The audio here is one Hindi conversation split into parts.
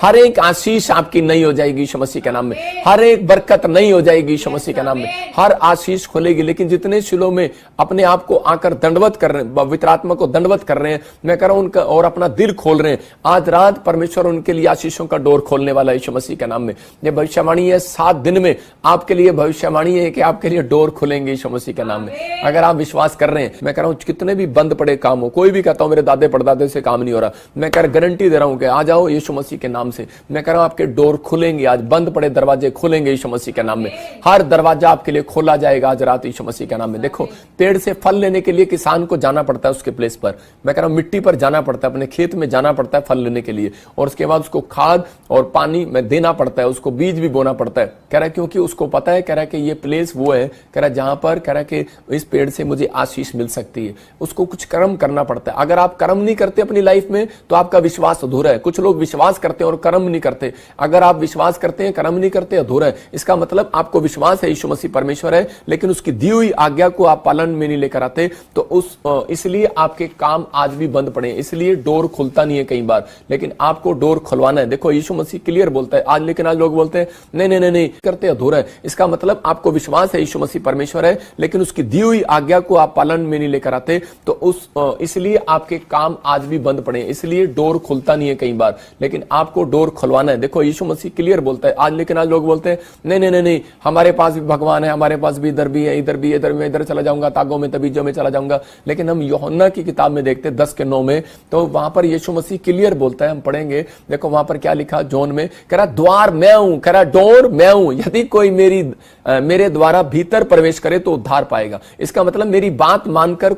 हर एक आशीष आपकी नहीं हो जाएगी यीशु मसीह के नाम में, हर एक बरकत नहीं हो जाएगी यीशु मसीह के नाम में, हर आशीष खुलेगी। लेकिन जितने शिलों में अपने आप को आकर दंडवत कर रहे हैं, पवित्र आत्मा को दंडवत कर रहे हैं, मैं कह रहा हूं उनका, और अपना दिल खोल रहे हैं, आज रात परमेश्वर उनके लिए आशीषों का डोर खोलने वाला है यीशु मसीह के नाम में। यह भविष्यवाणी है, 7 दिन में आपके लिए भविष्यवाणी है कि आपके लिए डोर खुलेंगे यीशु मसीह के नाम में। अगर आप विश्वास कर रहे हैं, मैं कह रहा हूं कितने भी बंद पड़े काम हो, कोई भी कहता हूं मेरे दादे परदादे से काम नहीं हो रहा, मैं कह गारंटी दे रहा हूं कि आ जाओ यीशु मसीह के नाम से। मैं कह रहा हूं आपके डोर खुलेंगे, आज बंद पड़े दरवाजे खुलेंगे यीशु मसीह के नाम में। हर दरवाजा आपके लिए खोला जाएगा आज रात यीशु मसीह के नाम में। देखो, पेड़ से फल लेने के लिए किसान को जाना पड़ता है उसके प्लेस पर, मैं कह रहा हूं मिट्टी पर जाना पड़ता है, अपने खेत में जाना पड़ता है फल लेने के लिए, और उसके बाद उसको खाद और पानी में देना पड़ता है, उसको बीज भी बोना पड़ता है। कह रहा है क्योंकि उसको पता है, कह रहा है कि ये प्लेस वो है, कह रहा है जहां पर, कह रहा है कि इस पेड़ से मुझे आशीष मिल सकती है। उसको कुछ कर्म करना पड़ता है। अगर आप कर्म नहीं करते अपनी लाइफ में तो आपका विश्वास अधूरा है। कुछ लोग विश्वास करते हैं और कर्म नहीं करते। अगर आप विश्वास करते हैं, कर्म नहीं करते, अधूरा है। इसका मतलब आपको विश्वास है यीशु मसीह परमेश्वर है, लेकिन उसकी दी हुई आज्ञा को आप पालन में नहीं लेकर आते, तो इसलिए आपके काम आज भी बंद पड़े, इसलिए डोर खुलता नहीं है कई बार, लेकिन आपको डोर खुलवाना है। देखो, यीशु मसीह क्लियर बोलता है आज, लेकिन आज लोग बोलते हैं नहीं नहीं नहीं नहीं करते, अधूरा है। इसका मतलब आपको विश्वास है यीशु मसीह परमेश्वर है, लेकिन उसकी दी हुई आज्ञा को आप पालन में नहीं लेकर आते, तो इसलिए आपके काम आज भी बंद पड़े, इसलिए डोर खुलता नहीं है कई बार, लेकिन आपको डोर खुलवाना है। देखो, यीशु मसीह क्लियर बोलता है आज, लेकिन आज लोग बोलते हैं नहीं नहीं नहीं नहीं, हमारे पास भी भगवान है, हमारे पास भी इधर भी है, इधर भी, इधर में, इधर चला जाऊंगा, तागों में तबीजों में चला जाऊंगा। लेकिन हम यूहन्ना की किताब में देखते 10:9 में, तो वहां पर यीशु मसीह क्लियर बोलता है, हम पढ़ेंगे, देखो वहां पर क्या लिखा जॉन में, कह रहा द्वार मैं हूं, कह रहा डोर मैं हूं, यदि कोई मेरे द्वारा भीतर प्रवेश करे तो उद्धार पाएगा। इसका मतलब मेरी बात मानकर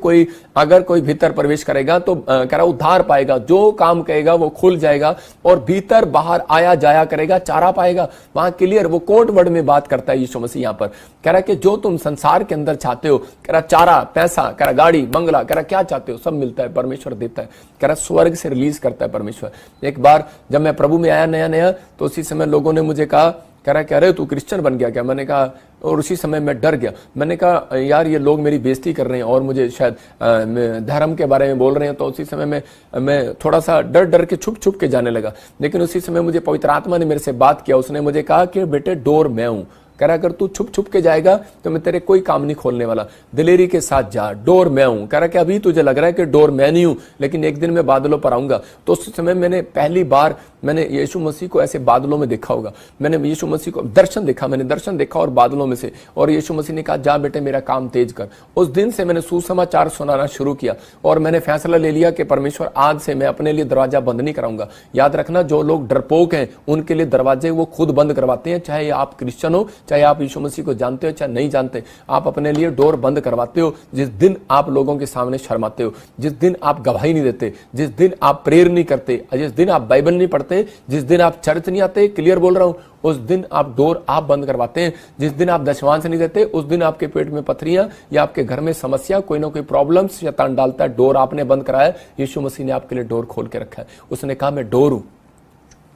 अगर कोई भीतर प्रवेश करेगा तो कह रहा उद्धार पाएगा, जो काम कहेगा वो खुल जाएगा, और भीतर बाहर आया जाया करेगा, चारा पाएगा। वहां क्लियर वो कोड वर्ड में बात करता है यीशु मसीह। यहां पर कह रहा कि जो तुम संसार के अंदर चाहते हो, कह रहा चारा, पैसा, कह रहा गाड़ी, बंगला, कह रहा क्या चाहते हो सब मिलता है, परमेश्वर देता है। कह रहा स्वर्ग से रिलीज करता है परमेश्वर। एक बार जब मैं प्रभु में आया नया नया, तो उसी समय लोगों ने मुझे कहा, कह रहा अरे तू क्रिश्चियन बन गया क्या? मैंने कहा, और उसी समय मैं डर गया। मैंने कहा यार ये लोग मेरी बेइज्जती कर रहे हैं और मुझे शायद धर्म के बारे में बोल रहे हैं। तो उसी समय मैं थोड़ा सा डर के छुप के जाने लगा। लेकिन उसी समय मुझे पवित्र आत्मा ने मेरे से बात किया। उसने मुझे कहा कि बेटे डोर मैं हूं। कह रहा अगर तू छुप के जाएगा तो मैं तेरे कोई काम नहीं खोलने वाला, दिलेरी के साथ जा, डोर मैं हूं। कह रहा कि अभी तुझे लग रहा है कि डोर मैं नहीं हूं, लेकिन एक दिन मैं बादलों पर आऊंगा। तो उस समय मैंने पहली बार मैंने यीशु मसीह को ऐसे बादलों में देखा होगा। मैंने यीशु मसीह को मैंने दर्शन देखा और बादलों में से, और यीशु मसीह ने कहा जा बेटे मेरा काम तेज कर। उस दिन से मैंने सुसमाचार सुनाना शुरू किया और मैंने फैसला ले लिया कि परमेश्वर आज से मैं अपने लिए दरवाजा बंद नहीं कराऊंगा। याद रखना, जो लोग डरपोक हैं उनके लिए दरवाजे वो खुद बंद करवाते हैं, चाहे आप क्रिश्चियन हो, चाहे आप यीशु मसीह को जानते हो, चाहे नहीं जानते, आप अपने लिए डोर बंद करवाते हो। जिस दिन आप लोगों के सामने शर्माते हो, जिस दिन आप गवाही नहीं देते, जिस दिन आप प्रेयर नहीं करते, जिस दिन आप बाइबल नहीं पढ़ते, जिस दिन आप चर्च नहीं आते, क्लियर बोल रहा हूं, उस दिन आप डोर आप बंद करवाते हैं। जिस दिन आप दशमांश नहीं देते, उस दिन आपके पेट में पथरियां या आपके घर में समस्या, कोई ना कोई प्रॉब्लम शैतान डालता है। डोर आपने बंद कराया, यीशु मसीह ने आपके लिए डोर खोल के रखा है। उसने कहा मैं डोर हूं,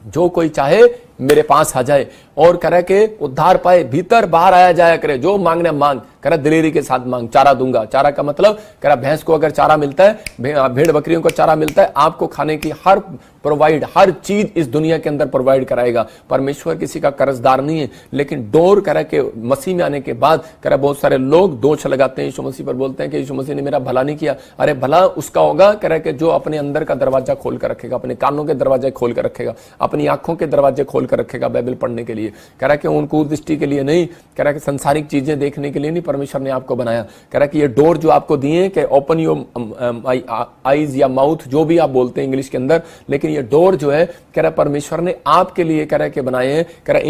जो कोई चाहे मेरे पास आ जाए और कह रहा के उद्धार पाए, भीतर बाहर आया जाया करे, जो मांगने मांग, कह रहा दिलेरी के साथ मांग, चारा दूंगा। चारा का मतलब कह रहा भैंस को अगर चारा मिलता है, भेड़ बकरियों को चारा मिलता है, आपको खाने की हर चीज इस दुनिया के अंदर प्रोवाइड कराएगा। परमेश्वर किसी का कर्जदार नहीं है। लेकिन डोर कह रहा के मसीह में आने के बाद कह रहा बहुत सारे लोग दोष लगाते हैं यीशु मसीह पर, बोलते हैं कि यीशु मसीह ने मेरा भला नहीं किया। अरे भला उसका होगा, कह रहा कि जो अपने अंदर का दरवाजा खोल कर रखेगा, अपने कानों के दरवाजे खोल कर रखेगा, अपनी आंखों के दरवाजे खोल कर रखेगा बाइबल पढ़ने के लिए। कह रहा कि उनको दृष्टि के लिए नहीं, कह रहा कि संसारिक चीजें देखने के लिए नहीं, परमेश्वर ने आपको बनाया। कह रहा कि ये डोर जो आपको दिए कि ओपन योर आईज या माउथ, जो भी आप बोलते हैं इंग्लिश के अंदर, लेकिन ये डोर जो है कह रहा परमेश्वर ने आपके लिए कह रहा कि बनाए हैं। कह रहा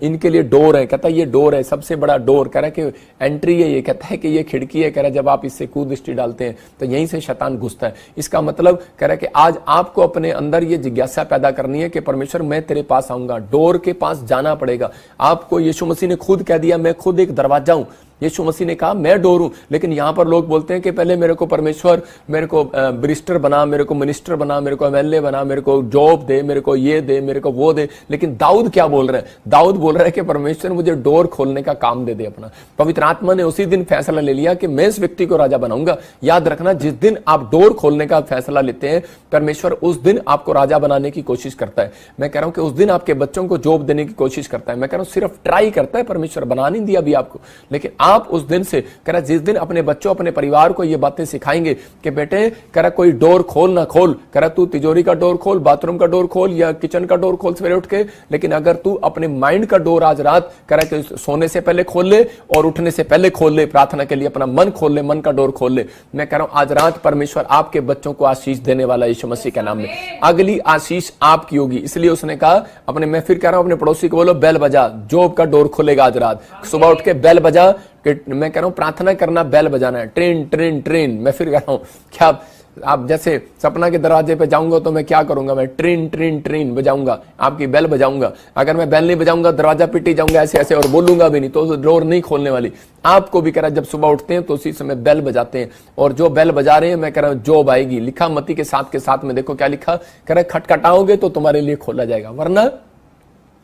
इनके लिए डोर है। कहता है ये डोर है, सबसे बड़ा डोर। कह रहा कि एंट्री है, ये कहता है कि ये खिड़की है। कह रहा जब आप इससे कुदृष्टि डालते हैं तो यहीं से शैतान घुसता है। इसका मतलब कह रहा कि आज आपको अपने अंदर ये जिज्ञासा पैदा करनी है कि परमेश्वर मैं तेरे पास आऊंगा। डोर के पास जाना पड़ेगा आपको। यीशु मसीह ने खुद कह दिया मैं खुद एक दरवाजा हूं। यीशु मसीह ने कहा मैं डोर हूं। लेकिन यहां पर लोग बोलते हैं कि पहले मेरे को परमेश्वर मेरे को बैरिस्टर बना, मेरे को मिनिस्टर बना, मेरे को एमएलए बना, मेरे को जॉब दे, मेरे को ये दे, मेरे को वो दे। लेकिन दाऊद क्या बोल रहे हैं? दाऊद बोल रहा है कि परमेश्वर मुझे डोर खोलने का काम दे दे अपना। पवित्र आत्मा ने उसी दिन फैसला ले लिया कि मैं इस व्यक्ति को राजा बनाऊंगा। याद रखना, जिस दिन आप डोर खोलने का फैसला लेते हैं, परमेश्वर उस दिन आपको राजा बनाने की कोशिश करता है। मैं कह रहा हूं कि उस दिन आपके बच्चों को जॉब देने की कोशिश करता है। मैं कह रहा हूं सिर्फ ट्राई करता है, परमेश्वर बना नहीं दिया अभी आपको। लेकिन आप उस दिन से कह रहा, जिस दिन अपने बच्चों अपने परिवार को ये बातें सिखाएंगे कि बेटे कह रहा कोई डोर खोल ना खोल, कह रहा तू तिजोरी का डोर खोल, बाथरूम का डोर खोल या किचन का डोर खोल सवेरे उठ के, लेकिन अगर तू अपने माइंड का डोर आज रात कह रहा कि सोने से पहले खोल ले और उठने से पहले खोल ले, प्रार्थना के लिए अपना मन खोल ले, मन का डोर खोल ले। मैं कह रहा हूं आज रात परमेश्वर आपके बच्चों को आशीष देने वाला यीशु मसीह के नाम में। अगली आशीष आपकी होगी। इसलिए उसने कहा अपने, मैं फिर कह रहा हूं अपने पड़ोसी को बोलो बेल बजा, जॉब का डोर खुलेगा आज रात। सुबह उठ के बेल बजा, मैं कह रहा हूं प्रार्थना करना, बेल बजाना है, ट्रेन ट्रेन ट्रेन। मैं फिर कह रहा हूं क्या आप जैसे सपना के दरवाजे पे जाऊंगा तो मैं क्या करूंगा? मैं ट्रेन ट्रेन ट्रेन बजाऊंगा, आपकी बेल बजाऊंगा। अगर मैं बेल नहीं बजाऊंगा, दरवाजा पिटी जाऊंगा ऐसे ऐसे और बोलूंगा भी नहीं तो डोर नहीं खोलने वाली। आपको भी कह रहा जब सुबह उठते हैं तो उसी समय बेल बजाते हैं, और जो बेल बजा रहे हैं मैं कह रहा हूं जॉब आएगी। लिखा मत्ती के साथ में देखो क्या लिखा, कह रहा खटखटाओगे तो तुम्हारे लिए खोला जाएगा, वरना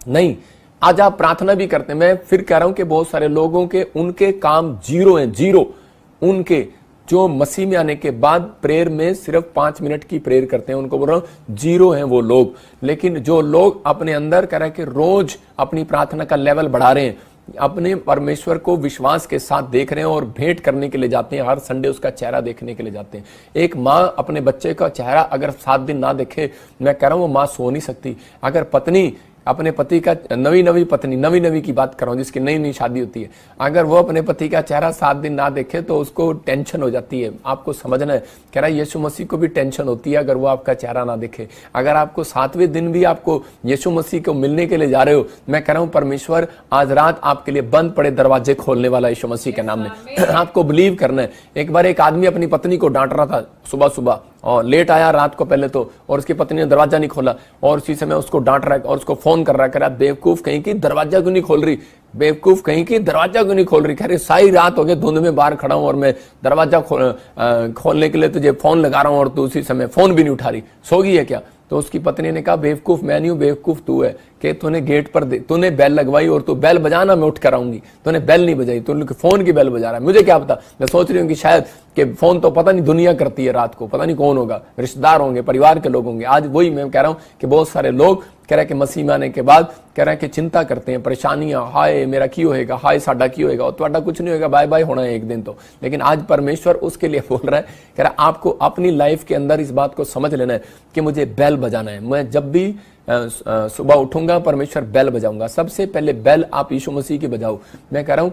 नहीं। आज आप प्रार्थना भी करते हैं। मैं फिर कह रहा हूं कि बहुत सारे लोगों के उनके काम जीरो हैं, जीरो। उनके जो मसीह में आने के बाद प्रेयर में सिर्फ 5 मिनट की प्रेयर करते हैं, उनको बोल रहा हूं जीरो हैं वो लोग। लेकिन जो लोग अपने अंदर कह रहे हैं कि रोज अपनी प्रार्थना का लेवल बढ़ा रहे हैं, अपने परमेश्वर को विश्वास के साथ देख रहे हैं और भेंट करने के लिए जाते हैं, हर संडे उसका चेहरा देखने के लिए जाते हैं। एक माँ अपने बच्चे का चेहरा अगर 7 दिन ना देखे, मैं कह रहा हूं वो माँ सो नहीं सकती। अगर पत्नी अपने पति का, नवी नवी की बात कर रहा हूं जिसकी नई शादी होती है, अगर वो अपने पति का चेहरा 7 दिन ना देखे तो उसको टेंशन हो जाती है। आपको समझना है, कह रहा है यीशु मसीह को भी टेंशन होती है अगर वो आपका चेहरा ना देखे। अगर आपको 7वें दिन भी आपको यीशु मसीह को मिलने के लिए जा रहे हो, मैं कह रहा हूं परमेश्वर आज रात आपके लिए बंद पड़े दरवाजे खोलने वाला यीशु मसीह के नाम में। आपको बिलीव करना है। एक बार एक आदमी अपनी पत्नी को डांट रहा था सुबह और लेट आया रात को पहले तो, और उसकी पत्नी ने दरवाजा नहीं खोला और उसी समय उसको डांट रहा है और उसको फोन कर रहा है, बेवकूफ कहीं की दरवाजा क्यों नहीं खोल रही, बेवकूफ कहीं की दरवाजा क्यों नहीं खोल रही। कह रही सारी रात हो गई, धुंध में बाहर खड़ा हूं और मैं दरवाजा खोलने के लिए तुझे फोन लगा रहा हूं और तू उसी समय फोन भी नहीं उठा रही, सो गई है क्या? तो उसकी पत्नी ने कहा बेवकूफ मैं नहीं हूं, बेवकूफ तू है कि तूने गेट पर तूने बेल लगवाई और तू बेल बजाना मैं उठ कर आऊंगी, तूने बेल नहीं बजाई, तू फोन की बेल बजा रहा है। मुझे क्या पता, मैं सोच रही हूँ कि शायद कि फोन तो पता नहीं दुनिया करती है रात को, पता नहीं कौन होगा, रिश्तेदार होंगे, परिवार के लोग होंगे। आज वही मैं कह रहा हूं कि बहुत सारे लोग कह रहे हैं कि मसीह में आने के बाद कह रहे हैं कि चिंता करते हैं, परेशानियां, हाय मेरा की होएगा, हाय साडा की होएगा, और तुम्हारा कुछ नहीं होगा, बाय बाय होना है एक दिन तो। लेकिन आज परमेश्वर उसके लिए बोल रहा है, कह रहा है आपको अपनी लाइफ के अंदर इस बात को समझ लेना है कि मुझे बेल बजाना है। मैं जब भी सुबह उठूंगा परमेश्वर बेल बजाऊंगा। सबसे पहले बेल आप यीशु मसीह की बजाओ। मैं कह रहा हूं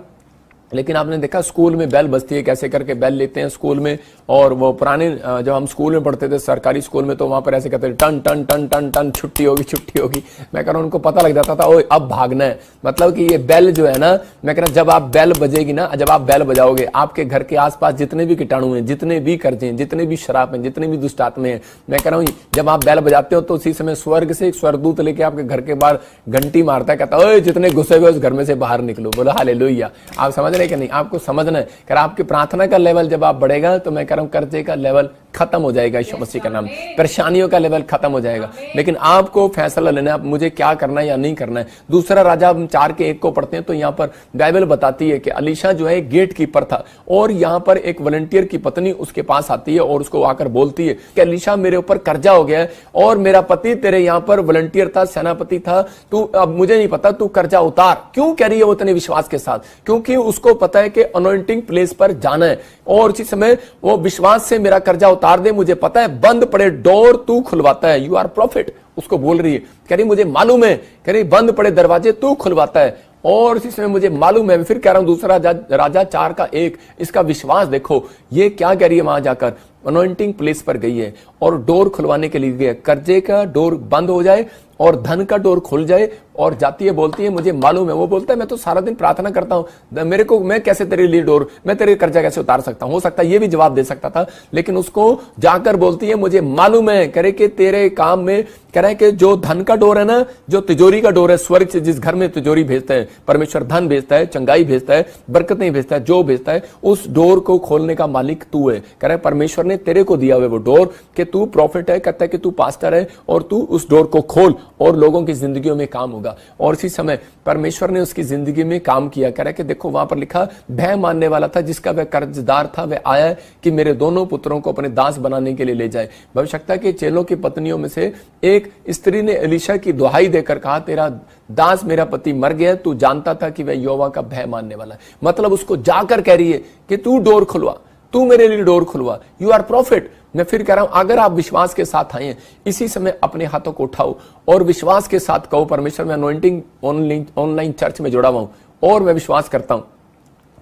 लेकिन आपने देखा स्कूल में बेल बजती है, कैसे करके बेल लेते हैं स्कूल में। और वो पुराने जब हम स्कूल में पढ़ते थे सरकारी स्कूल में, तो वहां पर ऐसे कहते थे टन टन टन टन टन छुट्टी होगी छुट्टी होगी। मैं कह रहा हूं उनको पता लग जाता था ओए अब भागना है। मतलब कि ये बेल जो है ना, मैं कह रहा जब आप बेल बजेगी ना, जब आप बेल बजाओगे, आपके घर के आसपास जितने भी कीटाणु हैं, जितने भी कर्जे हैं, जितने भी शराब हैं, जितने भी दुष्ट आत्मे हैं, मैं कह रहा हूं जब आप बेल बजाते हो तो उसी समय स्वर्ग से एक स्वर्गदूत लेके आपके घर के बाहर घंटी मारता है, कहता है ओए जितने घुसे हुए उस घर में से बाहर निकलो। बोला हालेलुया। आप समझ रहे कि नहीं? आपको समझना है कि आपकी प्रार्थना का लेवल जब आप बढ़ेगा तो मैं कह रहा हूं कर्जे का लेवल खत्म हो जाएगा यीशु मसीह का नाम, परेशानियों का लेवल खत्म हो जाएगा। लेकिन आपको फैसला लेना है मुझे क्या करना है या नहीं करना है। दूसरा राजा 4:1 को पढ़ते हैं तो यहाँ पर बाइबल बताती है कि अलीशा जो है गेट कीपर था, और यहाँ पर एक वॉलंटियर की पत्नी उसके पास आती है और उसको आकर बोलती है कि अलीशा मेरे ऊपर कर्जा हो गया है और मेरा पति तेरे यहाँ पर वॉलंटियर था, सेनापति था, तू अब मुझे नहीं पता, तू कर्जा उतार। क्यों कह रही है वो इतने विश्वास के साथ? क्योंकि उसको पता है कि अनॉइंटिंग प्लेस पर जाना है और उसी समय वो विश्वास से मेरा कर्जा उतार दे, मुझे पता है बंद पड़े डोर तू खुलवाता है, यू आर प्रॉफिट। उसको बोल रही है, कह रही मुझे मालूम है, कह रही बंद पड़े दरवाजे तू खुलवाता है और इसी समय मुझे मालूम है। फिर कह रहा हूं दूसरा राजा 4:1, इसका विश्वास देखो ये क्या कह रही है। वहां जाकर अनॉइंटिंग प्लेस पर गई है और डोर खुलवाने के लिए गई है। कर्जे का डोर बंद हो जाए और धन का डोर खुल जाए और जाती है, बोलती है मुझे मालूम है। वो बोलता है मैं तो सारा दिन प्रार्थना करता हूं, मेरे को, मैं कैसे तेरे लिए डोर, मैं तेरे कर्जा कैसे उतार सकता हूं। हो सकता है ये भी जवाब दे सकता था, लेकिन उसको जाकर बोलती है मुझे मालूम है करे कि तेरे काम में, कह रहे कि जो धन का डोर है ना, जो तिजोरी का डोर है, स्वर्ग से जिस घर में तिजोरी भेजता है परमेश्वर, धन भेजता है, चंगाई भेजता है, बरकतें भेजता है, जो भेजता है, उस डोर को खोलने का मालिक तू है। कह रहे परमेश्वर ने तेरे को दिया हुआ वो डोर कि तू प्रॉफिट है, कहता है कि तू पास्टर है और तू उस डोर को खोल और लोगों की जिंदगियों में काम होगा। और इसी समय परमेश्वर ने उसकी जिंदगी में काम किया। कह रहे कि देखो वहां पर लिखा, भय मानने वाला था जिसका वह कर्जदार था, वह आया कि मेरे दोनों पुत्रों को अपने दास बनाने के लिए ले जाए। भविष्यता के चेलों की पत्नियों में से एक स्त्री ने एलीशा की दुहाई देकर कहा, तेरा दास मेरा पति मर गया। तू जानता था कि वह यहोवा का भय मानने वाला है। मतलब उसको जाकर कह रही है कि तू डोर खुलवा, तू मेरे लिए डोर खुलवा, यू आर प्रॉफिट। मैं फिर कह रहा हूं, अगर आप विश्वास के साथ आए, इसी समय अपने हाथों को उठाओ और विश्वास के साथ कहो, परमेश्वर मैं अनॉइंटिंग ऑनलाइन चर्च में जुड़ा हुआ हूं और मैं विश्वास करता हूं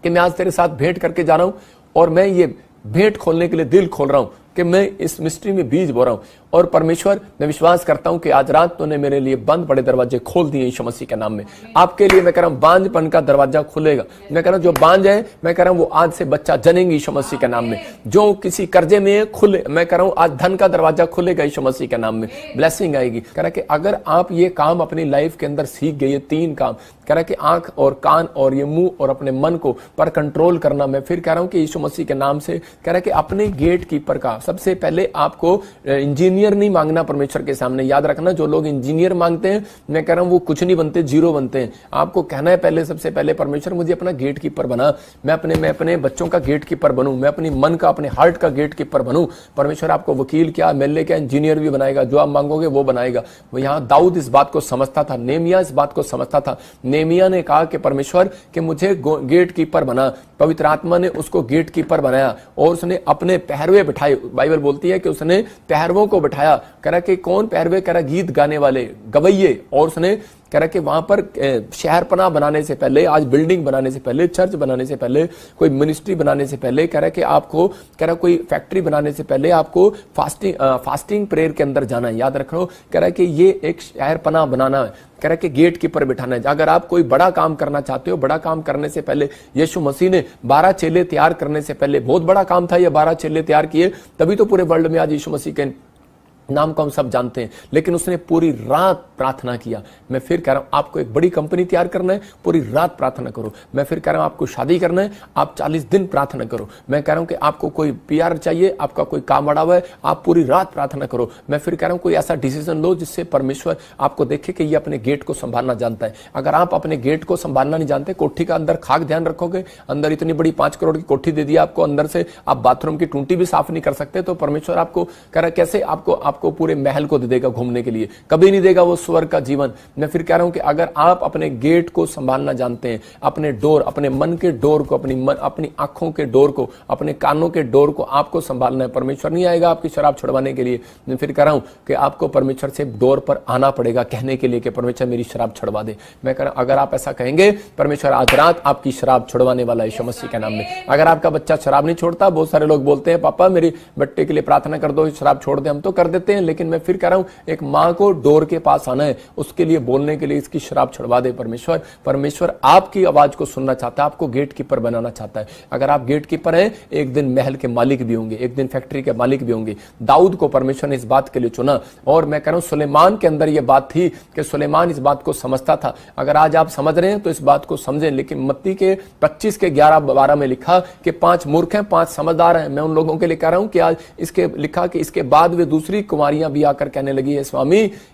कि मैं आज तेरे साथ भेंट करके जा रहा हूं और मैं ये भेंट खोलने के लिए दिल खोल रहा हूं कि मैं इस मिस्ट्री में बीज बो रहा हूं। और परमेश्वर मैं विश्वास करता हूं कि आज रात तूने मेरे लिए बंद पड़े दरवाजे खोल दिए यीशु मसीह के नाम में। आपके लिए मैं कह रहा हूं बांझपन का दरवाजा खुलेगा। मैं कह रहा हूं जो बांझ है, मैं कह रहा हूं वो आज से बच्चा जनेंगे यीशु मसीह के नाम में। जो किसी कर्जे में खुले, मैं कह रहा हूं आज धन का दरवाजा खुलेगा यीशु मसीह के नाम में, ब्लेसिंग आएगी। कह रहा कि अगर आप ये काम अपनी लाइफ के अंदर सीख गए, ये 3 काम, कह रहा कि आंख और कान और ये मुंह और अपने मन को पर कंट्रोल करना, मैं फिर कह रहा हूं कि यीशु मसीह के नाम से कह रहा कि अपने गेट कीपर का सबसे पहले आपको इंजीनियर नहीं मांगना परमेश्वर के सामने। याद रखना, जो लोग इंजीनियर मांगते हैं, मैं कह रहा हूं वो कुछ नहीं बनते, जीरो बनते हैं। आपको कहना है पहले, सबसे पहले परमेश्वर मुझे अपना गेट कीपर बना, मैं अपने बच्चों का गेट कीपर बनूं, मैं अपनी मन का, अपने हार्ट का गेट कीपर बनूं। परमेश्वर आपको वकील क्या, एमएलए क्या, इंजीनियर भी बनाएगा, जो आप मांगोगे वो बनाएगा। वो यहाँ दाऊद इस बात को समझता था, नेमिया इस बात को समझता था। नेमिया ने कहा कि परमेश्वर कि मुझे गेट कीपर बना। पवित्र आत्मा ने उसको गेट कीपर बनाया और उसने अपने पहरवे बिठाए। बाइबल बोलती है कि उसने पहरवों को बिठाया। कह रहा कि कौन पहरवे, कह रहा गीत गाने वाले, गवैये। और उसने कह रहा कि वहां पर शहरपनाह बनाने से पहले, आज बिल्डिंग बनाने से पहले, चर्च बनाने से पहले, कोई मिनिस्ट्री बनाने से पहले, कह रहा कि आपको, कह रहा कोई फैक्ट्री बनाने से पहले आपको फास्टिंग प्रेयर के अंदर जाना है। याद रखो, कह रहा कि ये एक शहरपनाह बनाना है, कह रहा कि गेट कीपर बिठाना है। अगर आप कोई बड़ा काम करना चाहते हो, बड़ा काम करने से पहले यीशु मसीह ने 12 चेले तैयार करने से पहले, बहुत बड़ा काम था ये, 12 चेले तैयार किए, तभी तो पूरे वर्ल्ड में आज यीशु मसीह के नाम को हम सब जानते हैं। लेकिन उसने पूरी रात प्रार्थना किया। मैं फिर कह रहा हूं, आपको एक बड़ी कंपनी तैयार करना है, पूरी रात प्रार्थना करो। मैं फिर कह रहा हूं, आपको शादी करना है, आप 40 दिन प्रार्थना करो। मैं कह रहा हूं कि आपको कोई पीआर चाहिए, आपका कोई काम अड़ा हुआ है, आप पूरी रात प्रार्थना करो। मैं फिर कह रहा हूं, कोई ऐसा डिसीजन लो जिससे परमेश्वर आपको देखे कि ये अपने गेट को संभालना जानता है। अगर आप अपने गेट को संभालना नहीं जानते, कोठी का अंदर खाक ध्यान रखोगे, अंदर इतनी बड़ी 5 करोड़ की कोठी दे दी आपको, अंदर से आप बाथरूम की टूंटी भी साफ नहीं कर सकते, तो परमेश्वर आपको कह रहा कैसे आपको पूरे महल को दे देगा घूमने के लिए? कभी नहीं देगा वो स्वर्ग का जीवन। मैं फिर कह रहा हूं कि अगर आप अपने गेट को संभालना जानते हैं, अपने डोर, अपने मन के डोर को, अपनी आंखों के डोर को, अपने कानों के डोर को आपको संभालना है। परमेश्वर नहीं आएगा आपकी शराब छुड़वाने के लिए। मैं फिर कह रहा हूं कि आपको परमेश्वर से डोर पर आना पड़ेगा कहने के लिए कि परमेश्वर मेरी शराब छुड़वा दे। मैं कह रहा हूं, अगर आप ऐसा कहेंगे, परमेश्वर आज रात आपकी शराब छुड़वाने वाला है यीशु मसीह के नाम में। अगर आपका बच्चा शराब नहीं छोड़ता, बहुत सारे लोग बोलते हैं पापा मेरी बट्टे के लिए प्रार्थना कर दो, शराब छोड़ दे। हम तो कर देते हैं, लेकिन मैं फिर कह रहा हूं, एक मां को डोर के पास आना है, उसके लिए बोलने के लिए इसकी शराब छुड़वा दे परमेश्वर आपकी आवाज को सुनना चाहता है, आपको गेट कीपर बनाना चाहता है। अगर आप गेट कीपर हैं, एक दिन महल के मालिक भी होंगे, एक दिन फैक्ट्री के मालिक भी होंगे। दाऊद को परमेश्वर ने इस बात के लिए चुना। और मैं कह रहा हूं, सुलेमान के अंदर यह बात थी कि सुलेमान इस बात को समझता था। अगर आज आप समझ रहे हैं तो इस बात को समझें। लेकिन मत्ती के 25 के 11-12 में लिखा कि 5 मूर्ख हैं, 5 समझदार हैं। मैं उन लोगों के लिए कह रहा हूं कि आज इसके लिखा कि इसके बाद वे दूसरी कुमारियां भी आकर कहने लगी,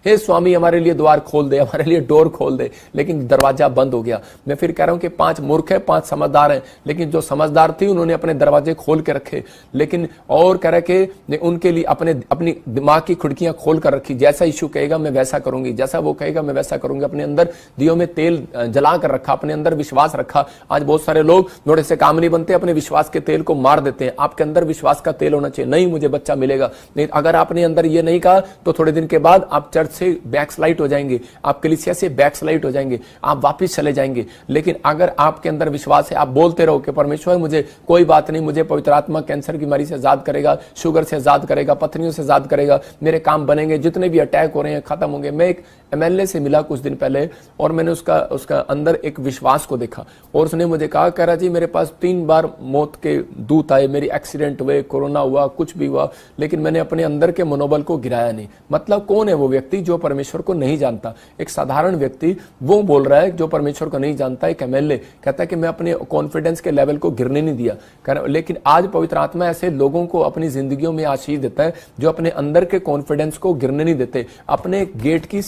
हे स्वामी हमारे लिए द्वार खोल दे, हमारे लिए डोर खोल दे। लेकिन दरवाजा बंद हो गया। मैं फिर कह रहा हूं कि 5 मूर्ख है, 5 समझदार हैं। लेकिन जो समझदार थी उन्होंने अपने दरवाजे खोल के रखे। लेकिन और कह रहे कि उनके लिए अपनी दिमाग की खिड़कियां खोल कर रखी। जैसा यीशु कहेगा मैं वैसा करूंगी, जैसा वो कहेगा मैं वैसा करूंगी। अपने अंदर दियों में तेल जला कर रखा, अपने अंदर विश्वास रखा। आज बहुत सारे लोग थोड़े से काम नहीं बनते, अपने विश्वास के तेल को मार देते हैं। आपके अंदर विश्वास का तेल होना चाहिए। नहीं मुझे बच्चा मिलेगा, नहीं। अगर आपने अंदर अगर ये नहीं कहा तो थोड़े दिन के बाद आप चर्च से बैकस्लाइड हो जाएंगे, आप कलीसिया से बैकस्लाइड हो जाएंगे, आप वापस चले जाएंगे। लेकिन अगर आपके अंदर विश्वास है, आप बोलते रहो कि परमेश्वर मुझे कोई बात नहीं, मुझे पवित्र आत्मा कैंसर की बीमारी से आजाद करेगा, शुगर से आजाद करेगा, पथरियों से आजाद करेगा, मेरे काम बनेंगे, जितने भी अटैक हो रहे हैं खत्म होंगे। मैं एक एमएलए से मिला कुछ दिन पहले और मैंने उसका अंदर एक विश्वास को देखा और उसने मुझे कहा रहा जी मेरे पास 3 बार मौत के दूत आए, मेरी एक्सीडेंट हुए, कोरोना हुआ, कुछ भी हुआ, लेकिन मैंने अपने अंदर के मनोबल को गिराया नहीं। मतलब कौन है वो व्यक्ति जो परमेश्वर को नहीं जानता? एक साधारण व्यक्ति वो बोल रहा है जो परमेश्वर को नहीं जानता। एक एमएलए कहता है कि मैं अपने कॉन्फिडेंस के लेवल को गिरने नहीं दिया। लेकिन आज पवित्र आत्मा ऐसे लोगों को अपनी जिंदगियों में आशीष देता है जो अपने अंदर के कॉन्फिडेंस को गिरने नहीं देते, अपने गेट की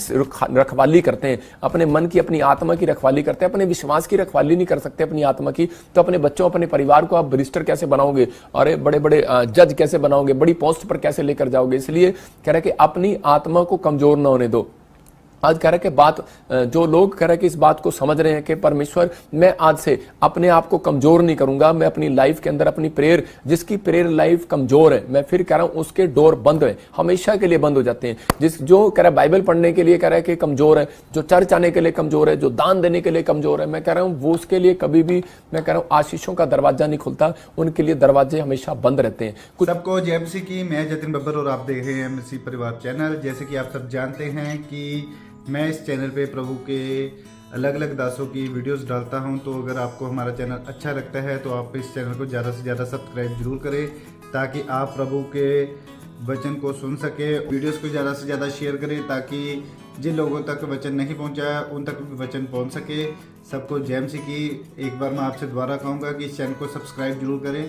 रखवाली करते हैं, अपने मन की, अपनी आत्मा की रखवाली करते हैं। अपने विश्वास की रखवाली नहीं कर सकते अपनी आत्मा की, तो अपने बच्चों, अपने परिवार को आप बैरिस्टर कैसे बनाओगे? अरे बड़े बड़े जज कैसे बनाओगे? बड़ी पोस्ट पर कैसे लेकर जाओगे? इसलिए कह रहे कि अपनी आत्मा को कमजोर ना होने दो। आज कह रहे कि बात जो लोग कह रहे कि इस बात को समझ रहे हैं कि परमेश्वर मैं आज से अपने आप को कमजोर नहीं करूंगा, मैं अपनी लाइफ के अंदर अपनी प्रेयर, जिसकी प्रेयर लाइफ कमजोर है, मैं फिर कह रहा हूं उसके डोर बंद है, हमेशा के लिए बंद हो जाते हैं। जो कह रहा है बाइबल पढ़ने के लिए कह रहा है कि कमजोर है, जो चर्च आने के लिए कमजोर है, जो दान देने के लिए कमजोर है, मैं कह रहा हूं वो उसके लिए कभी भी मैं कह रहा हूं आशीषों का दरवाजा नहीं खुलता, उनके लिए दरवाजे हमेशा बंद रहते हैं। सबको जय मसीह की। मैं जतिन बब्बर और आप देख रहे हैं मसीह परिवार चैनल। जैसे कि आप सब जानते हैं कि मैं इस चैनल पे प्रभु के अलग अलग दासों की वीडियोस डालता हूं, तो अगर आपको हमारा चैनल अच्छा लगता है तो आप इस चैनल को ज़्यादा से ज़्यादा सब्सक्राइब जरूर करें ताकि आप प्रभु के वचन को सुन सके। वीडियोस को ज़्यादा से ज़्यादा शेयर करें ताकि जिन लोगों तक वचन नहीं पहुंचा उन तक भी वचन पहुंच सके। सबको जय मसीह की। एक बार मैं आपसे दोबारा कहूँगा कि इस चैनल को सब्सक्राइब जरूर करें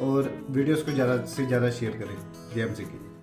और वीडियोस को ज़्यादा से ज़्यादा शेयर करें। जय मसीह की।